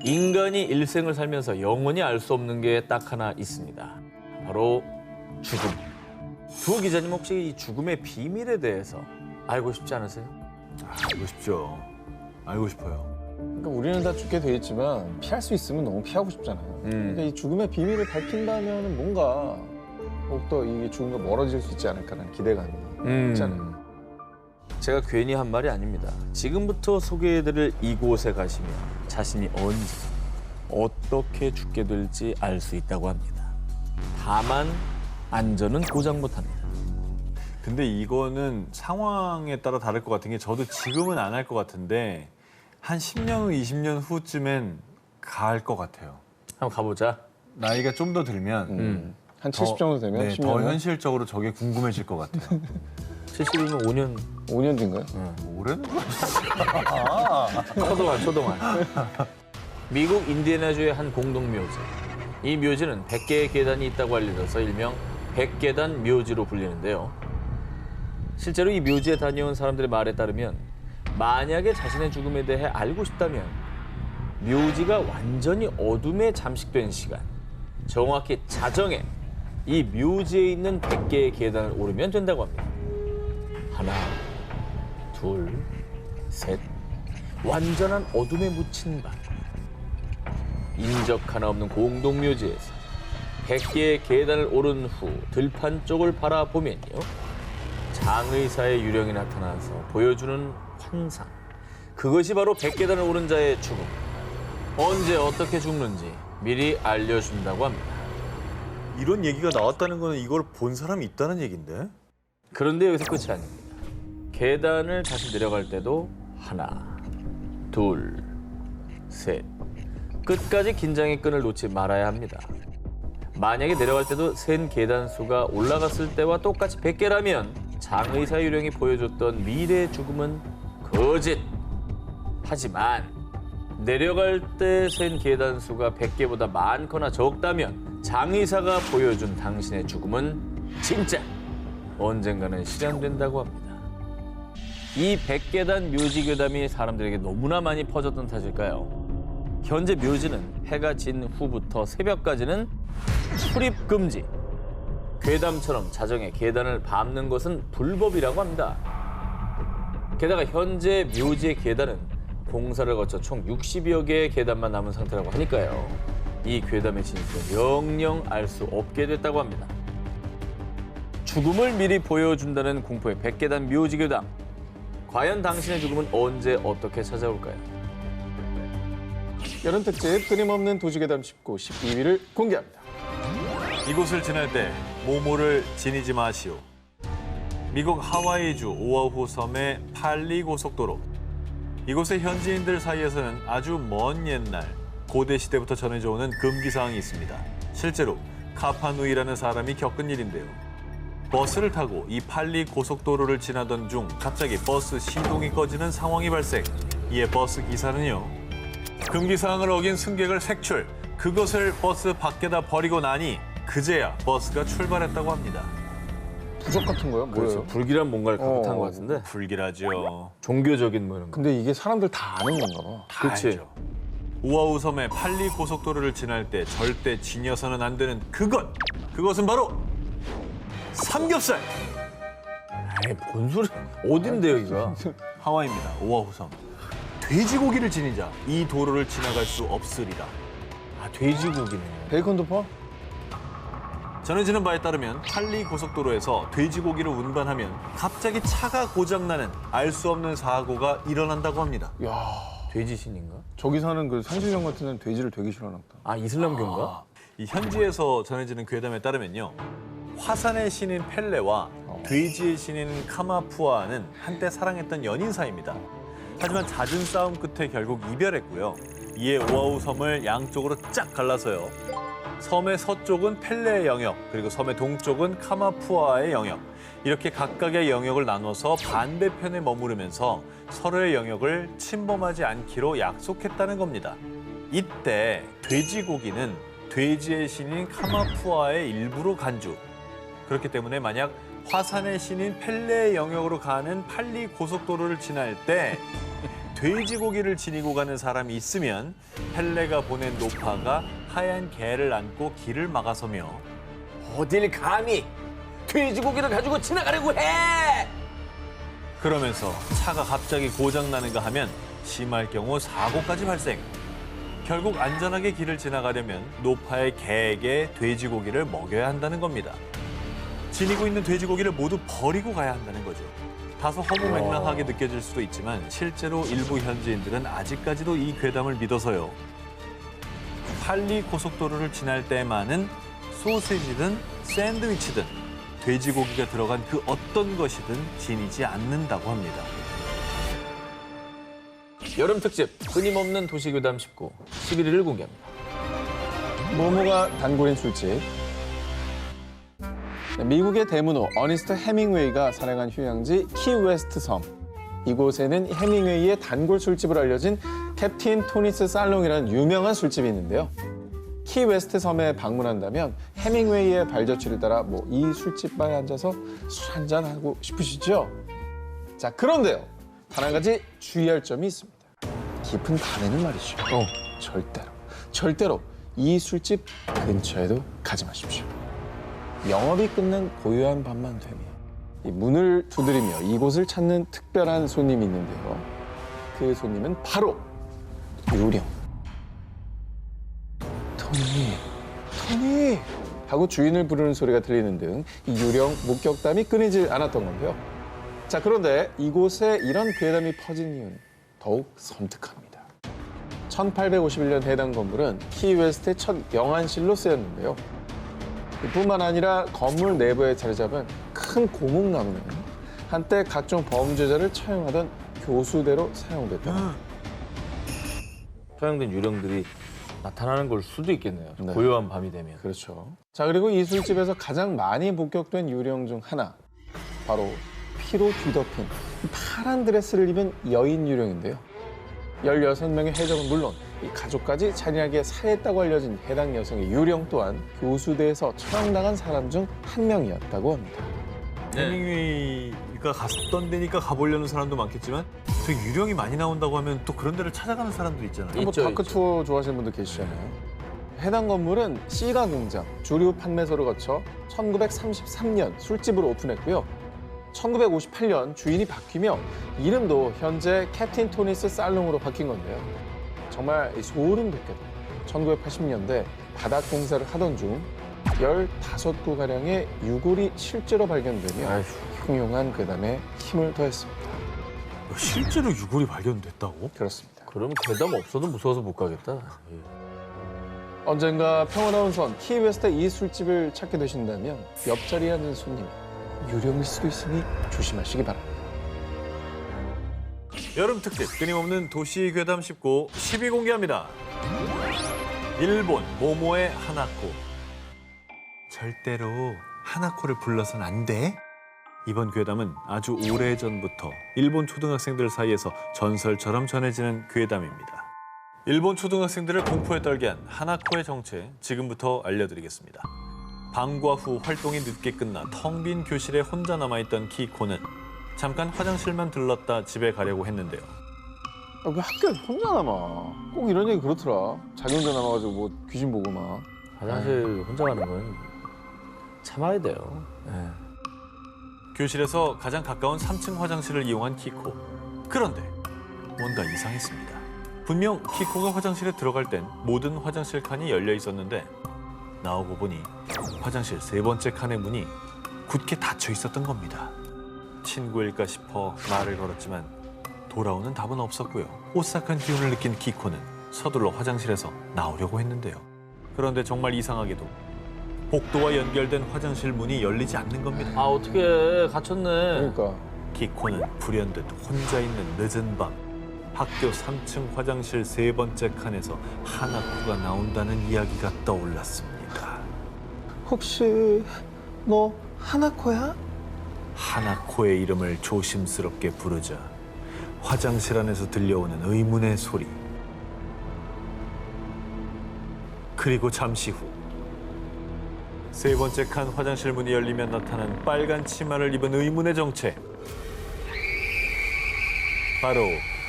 인간이 일생을 살면서 영원히 알 수 없는 게 딱 하나 있습니다. 바로 죽음. 두 기자님 혹시 이 죽음의 비밀에 대해서 알고 싶지 않으세요? 알고 싶죠. 알고 싶어요. 그러니까 우리는 다 죽게 돼 있지만 피할 수 있으면 너무 피하고 싶잖아요. 그러니까 이 죽음의 비밀을 밝힌다면 뭔가 더욱더 이 죽음과 멀어질 수 있지 않을까라는 기대감이 있잖아요. 제가 괜히 한 말이 아닙니다. 지금부터 소개해드릴 이곳에 가시면 자신이 언제 어떻게 죽게 될지 알 수 있다고 합니다. 다만 안전은 보장 못합니다. 근데 이거는 상황에 따라 다를 것 같은 게 저도 지금은 안 할 것 같은데 한 10년 후, 20년 후쯤엔 갈 것 같아요. 한번 가보자. 나이가 좀 더 들면 한 70 정도 되면 네, 10년 더 후에? 현실적으로 저게 궁금해질 것 같아요. 70이면 5년 5년 뒤인가요? 올해는 초동안. 미국 인디애나주의 한 공동묘지. 이 묘지는 100개의 계단이 있다고 알려져서 일명 100계단 묘지로 불리는데요. 실제로 이 묘지에 다녀온 사람들의 말에 따르면 만약에 자신의 죽음에 대해 알고 싶다면 묘지가 완전히 어둠에 잠식된 시간, 정확히 자정에 이 묘지에 있는 100개의 계단을 오르면 된다고 합니다. 하나, 둘, 셋. 완전한 어둠에 묻힌 밤. 인적 하나 없는 공동묘지에서 100개의 계단을 오른 후 들판 쪽을 바라보면요. 장의사의 유령이 나타나서 보여주는 환상. 그것이 바로 100계단을 오른 자의 죽음. 언제 어떻게 죽는지 미리 알려준다고 합니다. 이런 얘기가 나왔다는 거는 이걸 본 사람이 있다는 얘긴데? 그런데 여기서 끝이 아닙니다. 계단을 다시 내려갈 때도 하나, 둘, 셋. 끝까지 긴장의 끈을 놓지 말아야 합니다. 만약에 내려갈 때도 센 계단 수가 올라갔을 때와 똑같이 100개라면 장의사 유령이 보여줬던 미래의 죽음은 거짓. 하지만 내려갈 때 센 계단 수가 100개보다 많거나 적다면 장의사가 보여준 당신의 죽음은 진짜. 언젠가는 실현된다고 합니다. 이 100계단 묘지 괴담이 사람들에게 너무나 많이 퍼졌던 탓일까요? 현재 묘지는 해가 진 후부터 새벽까지는 출입 금지. 괴담처럼 자정에 계단을 밟는 것은 불법이라고 합니다. 게다가 현재 묘지의 계단은 공사를 거쳐 총 60여 개의 계단만 남은 상태라고 하니까요. 이 괴담의 진실은 영영 알 수 없게 됐다고 합니다. 죽음을 미리 보여준다는 공포의 100계단 묘지 괴담. 과연 당신의 죽음은 언제 어떻게 찾아올까요? 여름 특집 끊임없는 도시괴담 19, 12위를 공개합니다. 이곳을 지날 때 모모를 지니지 마시오. 미국 하와이주 오아후 섬의 팔리 고속도로. 이곳의 현지인들 사이에서는 아주 먼 옛날 고대 시대부터 전해져 오는 금기 사항이 있습니다. 실제로 카파누이라는 사람이 겪은 일인데요. 버스를 타고 이 팔리 고속도로를 지나던 중 갑자기 버스 시동이 꺼지는 상황이 발생. 이에 버스 기사는요. 금기 사항을 어긴 승객을 색출. 그것을 버스 밖에다 버리고 나니 그제야 버스가 출발했다고 합니다. 부적 같은 거요? 뭐예요? 불길한 뭔가를 갖고 탄 것 같은데 불길하죠. 종교적인 뭐 이런 거. 근데 이게 사람들 다 아는 건가 봐. 다 그치. 알죠. 오아후 섬의 팔리 고속도로를 지날 때 절대 지녀서는 안 되는 그것. 그것은 바로 삼겹살. 에이, 뭔 소리? 어딘데 여기가? 하와이입니다. 오아후 섬. 돼지고기를 지니자 이 도로를 지나갈 수 없으리라. 아, 돼지고기네. 베이컨도 파? 전해지는 바에 따르면 팔리 고속도로에서 돼지고기를 운반하면 갑자기 차가 고장나는 알 수 없는 사고가 일어난다고 합니다. 야, 돼지신인가? 저기 사는 그 산신령 같은 데는 돼지를 되게 싫어하나 보다. 아, 이슬람교인가? 이 현지에서 전해지는 괴담에 따르면요. 화산의 신인 펠레와 돼지의 신인 카마푸아는 한때 사랑했던 연인 사이입니다. 하지만 잦은 싸움 끝에 결국 이별했고요. 이에 오아후 섬을 양쪽으로 쫙 갈라서요. 섬의 서쪽은 펠레의 영역, 그리고 섬의 동쪽은 카마푸아의 영역. 이렇게 각각의 영역을 나눠서 반대편에 머무르면서 서로의 영역을 침범하지 않기로 약속했다는 겁니다. 이때 돼지고기는 돼지의 신인 카마푸아의 일부로 간주. 그렇기 때문에 만약 화산의 신인 펠레의 영역으로 가는 팔리 고속도로를 지날 때 돼지고기를 지니고 가는 사람이 있으면 펠레가 보낸 노파가 하얀 개를 안고 길을 막아서며 어딜 감히 돼지고기를 가지고 지나가려고 해! 그러면서 차가 갑자기 고장나는가 하면 심할 경우 사고까지 발생. 결국 안전하게 길을 지나가려면 노파의 개에게 돼지고기를 먹여야 한다는 겁니다. 지니고 있는 돼지고기를 모두 버리고 가야 한다는 거죠. 다소 허무맹랑하게 느껴질 수도 있지만 실제로 일부 현지인들은 아직까지도 이 괴담을 믿어서요. 팔리 고속도로를 지날 때만은 소세지든 샌드위치든 돼지고기가 들어간 그 어떤 것이든 지니지 않는다고 합니다. 여름 특집 끊임없는 도시괴담 19 11일을 공개합니다. 모모가 단골인 술집. 미국의 대문호 어니스트 해밍웨이가 살해한 휴양지 키웨스트 섬. 이곳에는 해밍웨이의 단골 술집으로 알려진 캡틴 토니스 살롱이라는 유명한 술집이 있는데요. 키웨스트 섬에 방문한다면 해밍웨이의 발자취를 따라 이 술집 바에 앉아서 술 한잔 하고 싶으시죠? 자, 그런데요. 단 한 가지 주의할 점이 있습니다. 깊은 밤에는 말이죠. 절대로 이 술집 근처에도 가지 마십시오. 영업이 끝난 고요한 밤만 되면 이 문을 두드리며 이곳을 찾는 특별한 손님이 있는데요. 그 손님은 바로 유령. 토니 하고 주인을 부르는 소리가 들리는 등 이 유령 목격담이 끊이질 않았던 건데요. 자, 그런데 이곳에 이런 괴담이 퍼진 이유는 더욱 섬뜩합니다. 1851년 해당 건물은 키웨스트의 첫 영안실로 쓰였는데요. 뿐만 아니라 건물 내부에 자리 잡은 큰 고목나무는 한때 각종 범죄자를 처형하던 교수대로 사용됐다고 합니다. 처형된 유령들이 나타나는 걸 수도 있겠네요. 네. 고요한 밤이 되면. 그렇죠. 자, 그리고 이 술집에서 가장 많이 목격된 유령 중 하나, 바로 피로 뒤덮인 파란 드레스를 입은 여인 유령인데요. 16명의 해적은 물론 이 가족까지 잔인하게 살해했다고 알려진 해당 여성의 유령 또한 교수대에서 처형당한 사람 중 한 명이었다고 합니다. 해밍웨이가 갔던 데니까 가보려는 사람도 많겠지만 저 유령이 많이 나온다고 하면 또 그런 데를 찾아가는 사람도 있잖아요. 있죠, 다크 있죠. 투어 좋아하시는 분들 계시잖아요. 해당 건물은 시가 공장, 주류 판매소를 거쳐 1933년 술집으로 오픈했고요. 1958년 주인이 바뀌며 이름도 현재 캡틴 토니스 살롱으로 바뀐 건데요. 정말 소름 돋게도 1980년대 바닥 공사를 하던 중 15구가량의 유골이 실제로 발견되며 아휴. 흉흉한 괴담에 힘을 더했습니다. 실제로 유골이 발견됐다고? 그렇습니다. 그러면 괴담 없어도 무서워서 못 가겠다. 예. 언젠가 평화로운 섬 키웨스트 이 술집을 찾게 되신다면 옆자리에 앉은 손님 유령일 수도 있으니 조심하시기 바랍니다. 여름 특집 끊임없는 도시 괴담 19 10위 공개합니다. 일본 모모의 하나코. 절대로 하나코를 불러서는 안 돼. 이번 괴담은 아주 오래전부터 일본 초등학생들 사이에서 전설처럼 전해지는 괴담입니다. 일본 초등학생들을 공포에 떨게 한 하나코의 정체 지금부터 알려드리겠습니다. 방과 후 활동이 늦게 끝나 텅 빈 교실에 혼자 남아있던 키코는 잠깐 화장실만 들렀다 집에 가려고 했는데요. 왜 학교에 혼자 남아? 꼭 이런 얘기 그렇더라. 자기 혼자 남아가지고 귀신 보고 막. 화장실 혼자 가는 건 참아야 돼요. 예. 교실에서 가장 가까운 3층 화장실을 이용한 키코. 그런데 뭔가 이상했습니다. 분명 키코가 화장실에 들어갈 땐 모든 화장실 칸이 열려 있었는데 나오고 보니 화장실 3번째 칸의 문이 굳게 닫혀 있었던 겁니다. 친구일까 싶어 말을 걸었지만 돌아오는 답은 없었고요. 오싹한 기운을 느낀 키코는 서둘러 화장실에서 나오려고 했는데요. 그런데 정말 이상하게도 복도와 연결된 화장실 문이 열리지 않는 겁니다. 아 어떻게 갇혔네. 그러니까 키코는 불현듯 혼자 있는 늦은 밤 학교 3층 화장실 3번째 칸에서 하나코가 나온다는 이야기가 떠올랐습니다. 혹시 너 하나코야? 하나코의 이름을 조심스럽게 부르자 화장실 안에서 들려오는 의문의 소리. 그리고 잠시 후 3번째 칸 화장실 문이 열리면 나타난 빨간 치마를 입은 의문의 정체. 바로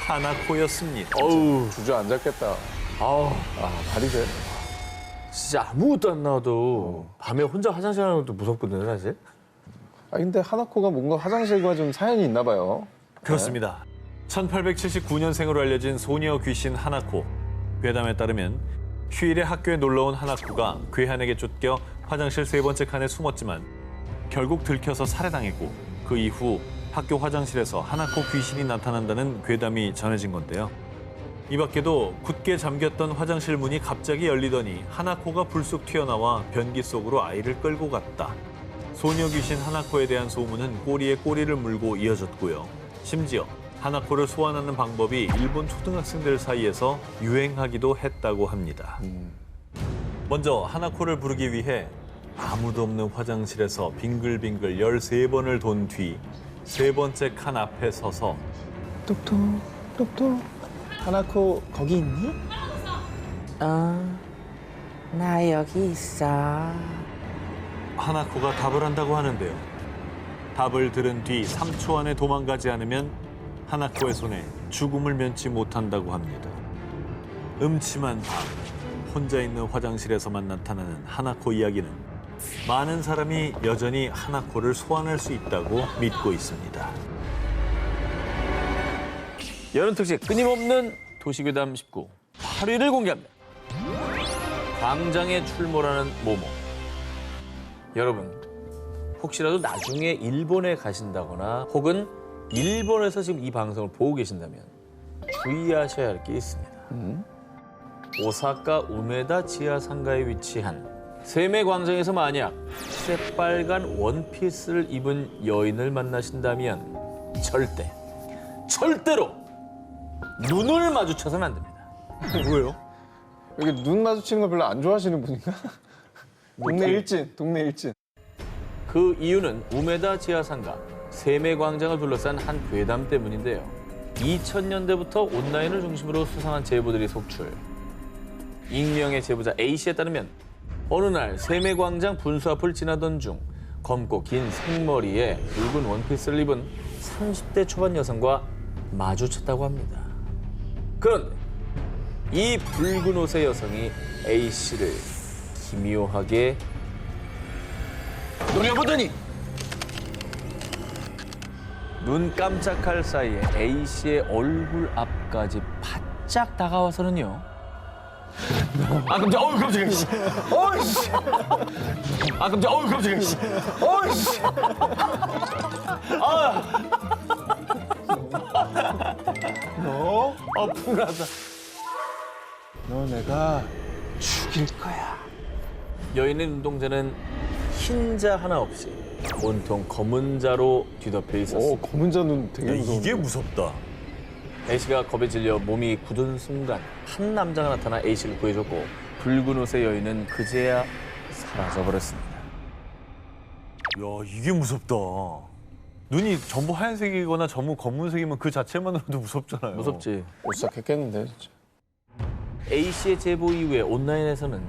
하나코였습니다. 어우, 주저앉았겠다. 아우, 발이 돼. 진짜 아무것도 안 나와도 밤에 혼자 화장실 가는 것도 무섭거든요, 사실. 근데 하나코가 뭔가 화장실과 좀 사연이 있나 봐요. 그렇습니다. 1879년생으로 알려진 소녀 귀신 하나코. 괴담에 따르면 휴일에 학교에 놀러온 하나코가 괴한에게 쫓겨 화장실 3번째 칸에 숨었지만 결국 들켜서 살해당했고 그 이후 학교 화장실에서 하나코 귀신이 나타난다는 괴담이 전해진 건데요. 이 밖에도 굳게 잠겼던 화장실 문이 갑자기 열리더니 하나코가 불쑥 튀어나와 변기 속으로 아이를 끌고 갔다. 소녀 귀신 하나코에 대한 소문은 꼬리에 꼬리를 물고 이어졌고요. 심지어 하나코를 소환하는 방법이 일본 초등학생들 사이에서 유행하기도 했다고 합니다. 먼저 하나코를 부르기 위해 아무도 없는 화장실에서 빙글빙글 13번을 돈 뒤 3번째 칸 앞에 서서 똑똑, 똑똑. 하나코 거기 있니? 나 여기 있어. 하나코가 답을 한다고 하는데요. 답을 들은 뒤 3초 안에 도망가지 않으면 하나코의 손에 죽음을 면치 못한다고 합니다. 음침한 밤, 혼자 있는 화장실에서만 나타나는 하나코 이야기는 많은 사람이 여전히 하나코를 소환할 수 있다고 믿고 있습니다. 여름 특집 끊임없는 도시괴담 19 8위를 공개합니다. 광장에 출몰하는 모모. 여러분, 혹시라도 나중에 일본에 가신다거나 혹은 일본에서 지금 이 방송을 보고 계신다면 주의하셔야 할 게 있습니다. 오사카 우메다 지하상가에 위치한 세메광장에서 만약 새빨간 원피스를 입은 여인을 만나신다면 절대로 눈을 마주쳐서는 안 됩니다. 왜요? 여기 눈 마주치는 거 별로 안 좋아하시는 분인가? 동네 일진. 그 이유는 우메다 지하상가 세메광장을 둘러싼 한 괴담 때문인데요. 2000년대부터 온라인을 중심으로 수상한 제보들이 속출. 익명의 제보자 A씨에 따르면 어느 날 세메광장 분수 앞을 지나던 중 검고 긴 생머리에 붉은 원피스를 입은 30대 초반 여성과 마주쳤다고 합니다. 그런데 이 붉은 옷의 여성이 A씨를 기묘하게 노려보더니 눈 깜짝할 사이에 A씨의 얼굴 앞까지 바짝 다가와서는요. 아 깜짝, 어우 깜짝이야. 어이씨. 아 깜짝, 어우 깜짝이야. 어이씨. 분하다. 너 내가 죽일 거야. 여인의 눈동자는 흰자 하나 없이 온통 검은 자로 뒤덮여 있었습니다. 검은 자는 되게 무서운데. 이게 무섭다. A씨가 겁에 질려 몸이 굳은 순간 한 남자가 나타나 A씨를 구해줬고 붉은 옷의 여인은 그제야 사라져버렸습니다. 야, 이게 무섭다. 눈이 전부 하얀색이거나 전부 검은색이면 그 자체만으로도 무섭잖아요. 무섭지. 오싹했겠는데 진짜. A씨의 제보 이후에 온라인에서는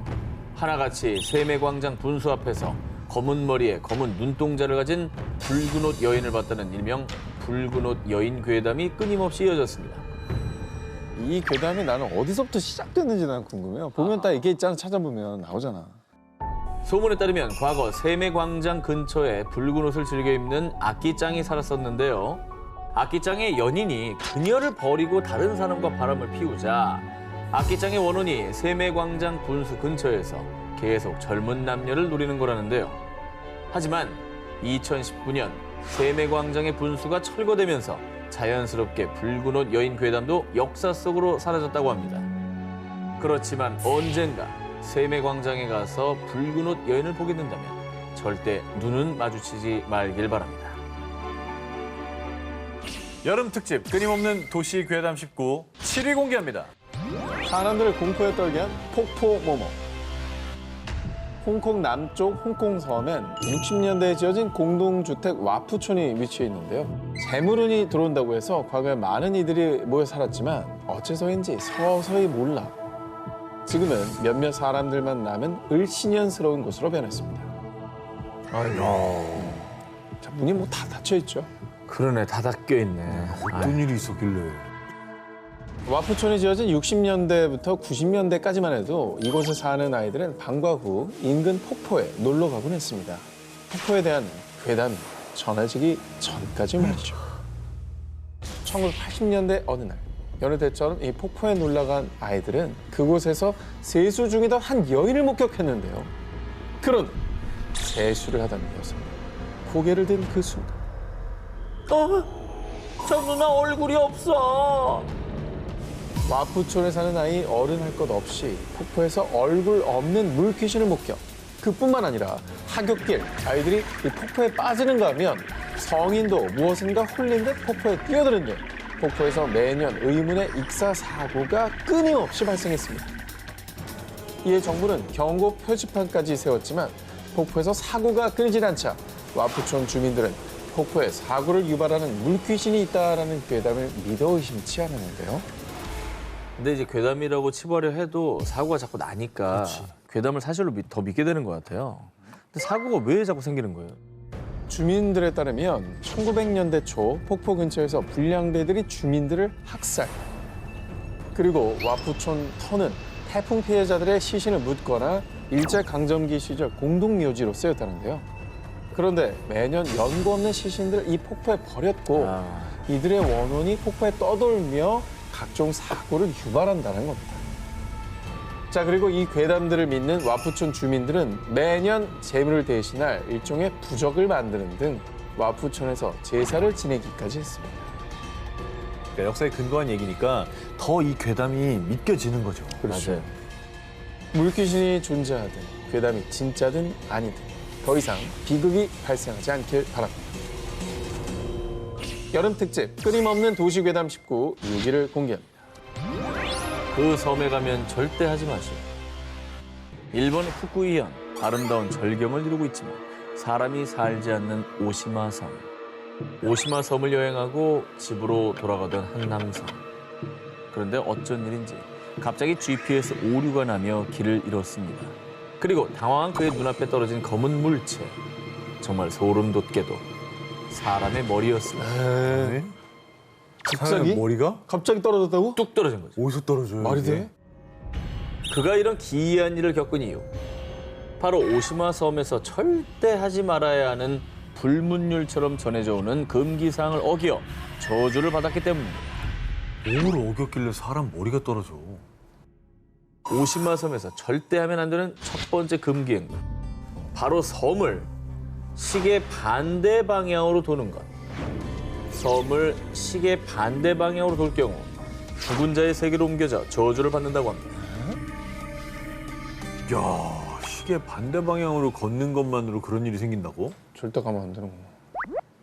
하나같이 세메광장 분수 앞에서 검은 머리에 검은 눈동자를 가진 붉은 옷 여인을 봤다는 일명 붉은 옷 여인 괴담이 끊임없이 이어졌습니다. 이 괴담이 나는 어디서부터 시작됐는지 난 궁금해요. 보면 딱 이게 있잖아. 찾아보면 나오잖아. 소문에 따르면 과거 세메광장 근처에 붉은 옷을 즐겨 입는 아끼짱이 살았었는데요. 아끼짱의 연인이 그녀를 버리고 다른 사람과 바람을 피우자 아끼짱의 원혼이 세메광장 분수 근처에서 계속 젊은 남녀를 노리는 거라는데요. 하지만 2019년 세메광장의 분수가 철거되면서 자연스럽게 붉은 옷 여인 괴담도 역사 속으로 사라졌다고 합니다. 그렇지만 언젠가 세메광장에 가서 붉은 옷 여인을 보게 된다면 절대 눈은 마주치지 말길 바랍니다. 여름 특집 끊임없는 도시 괴담 19 7위 공개합니다. 사람들을 공포에 떨게 한 폭포 모모. 홍콩 남쪽 홍콩 섬엔 60년대에 지어진 공동주택 와푸촌이 위치해 있는데요. 재물운이 들어온다고 해서 과거에 많은 이들이 모여 살았지만 어째서인지 서서히 몰락. 지금은 몇몇 사람들만 남은 을씨년스러운 곳으로 변했습니다. 자, 문이 뭐 다 닫혀 있죠. 그러네, 다 닫혀 있네. 어떤 일이 있었길래. 와푸촌이 지어진 60년대부터 90년대까지만 해도 이곳에 사는 아이들은 방과 후 인근 폭포에 놀러 가곤 했습니다. 폭포에 대한 괴담이 전해지기 전까지 말이죠. 1980년대 어느 날 여느 때처럼 이 폭포에 놀러간 아이들은 그곳에서 세수 중이던 한 여인을 목격했는데요. 그런데 세수를 하던 여성이 고개를 든 그 순간 저 누나 얼굴이 없어. 와푸촌에 사는 아이 어른 할 것 없이 폭포에서 얼굴 없는 물귀신을 목격. 그뿐만 아니라 하굣길 아이들이 이 폭포에 빠지는가 하면 성인도 무엇인가 홀린 듯 폭포에 뛰어드는 등 폭포에서 매년 의문의 익사 사고가 끊임없이 발생했습니다. 이에 정부는 경고 표지판까지 세웠지만 폭포에서 사고가 끊이질 않자 와푸촌 주민들은 폭포에 사고를 유발하는 물귀신이 있다라는 괴담을 믿어 의심치 않았는데요. 근데 이제 괴담이라고 치부하려 해도 사고가 자꾸 나니까 괴담을 사실로 더 믿게 되는 것 같아요. 근데 사고가 왜 자꾸 생기는 거예요? 주민들에 따르면 1900년대 초 폭포 근처에서 불량배들이 주민들을 학살. 그리고 와푸촌 터는 태풍 피해자들의 시신을 묻거나 일제강점기 시절 공동묘지로 쓰였다는데요. 그런데 매년 연고 없는 시신들을 이 폭포에 버렸고 이들의 원혼이 폭포에 떠돌며 각종 사고를 유발한다는 겁니다. 자, 그리고 이 괴담들을 믿는 와푸촌 주민들은 매년 재물을 대신할 일종의 부적을 만드는 등 와푸촌에서 제사를 지내기까지 했습니다. 그러니까 역사에 근거한 얘기니까 더 이 괴담이 믿겨지는 거죠. 맞아요. 물귀신이 존재하든 괴담이 진짜든 아니든 더 이상 비극이 발생하지 않길 바랍니다. 여름 특집 끊임없는 도시 괴담 19 6위를 공개합니다. 그 섬에 가면 절대 하지 마시오. 일본 후쿠이현, 아름다운 절경을 이루고 있지만 사람이 살지 않는 오시마 섬. 오시마 섬을 여행하고 집으로 돌아가던 한 남성. 그런데 어쩐 일인지 갑자기 GPS 오류가 나며 길을 잃었습니다. 그리고 당황한 그의 눈앞에 떨어진 검은 물체. 정말 소름 돋게도 사람의 머리였습니다. 네? 갑자기? 머리가 갑자기 떨어졌다고? 뚝 떨어진 거죠. 어디서 떨어져요? 말이 이게? 돼? 그가 이런 기이한 일을 겪은 이유. 바로 오시마 섬에서 절대 하지 말아야 하는 불문율처럼 전해져 오는 금기사항을 어겨 저주를 받았기 때문입니다. 뭘 어겼길래 사람 머리가 떨어져? 오시마 섬에서 절대 하면 안 되는 첫 번째 금기 행동. 바로 섬을 시계 반대 방향으로 도는 것. 섬을 시계 반대 방향으로 돌 경우 죽은 자의 세계로 옮겨져 저주를 받는다고 합니다. 야, 시계 반대 방향으로 걷는 것만으로 그런 일이 생긴다고? 절대 가면 안 되는구나.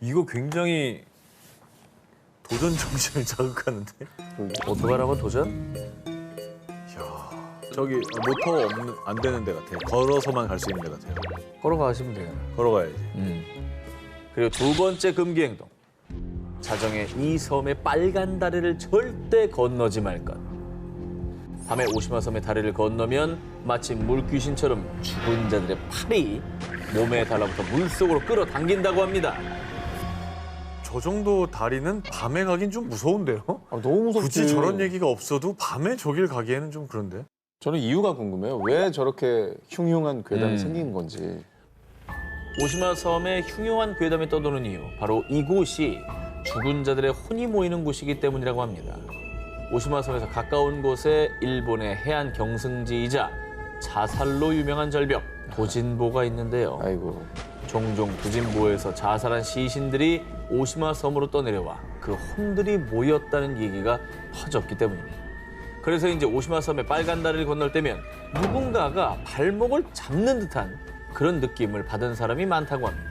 이거 굉장히 도전 정신을 자극하는데? 어떡하라고 도전? 저기 모터 안 되는 데 같아요. 걸어서만 갈 수 있는 데 같아요. 걸어가시면 돼요. 걸어가야지. 그리고 두 번째 금기 행동. 자정에 이 섬의 빨간 다리를 절대 건너지 말 것. 밤에 오시마 섬의 다리를 건너면 마치 물귀신처럼 죽은 자들의 팔이 몸에 달라붙어 물속으로 끌어당긴다고 합니다. 저 정도 다리는 밤에 가긴 좀 무서운데요? 아, 너무 무섭지. 굳이 저런 얘기가 없어도 밤에 저길 가기에는 좀 그런데? 저는 이유가 궁금해요. 왜 저렇게 흉흉한 괴담이 생긴 건지. 오시마 섬에 흉흉한 괴담이 떠도는 이유. 바로 이곳이 죽은 자들의 혼이 모이는 곳이기 때문이라고 합니다. 오시마 섬에서 가까운 곳에 일본의 해안 경승지이자 자살로 유명한 절벽 도진보가 있는데요. 아이고. 종종 도진보에서 자살한 시신들이 오시마 섬으로 떠내려와 그 혼들이 모였다는 얘기가 퍼졌기 때문입니다. 그래서 이제 오시마 섬의 빨간 다리를 건널 때면 누군가가 발목을 잡는 듯한 그런 느낌을 받은 사람이 많다고 합니다.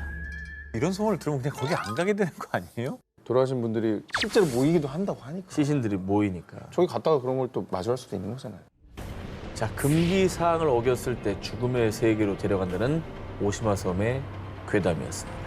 이런 소문을 들으면 그냥 거기 안 가게 되는 거 아니에요? 돌아가신 분들이 실제로 모이기도 한다고 하니까. 시신들이 모이니까. 저기 갔다가 그런 걸 또 마주할 수도 있는 거잖아요. 자, 금기 사항을 어겼을 때 죽음의 세계로 데려간다는 오시마 섬의 괴담이었습니다.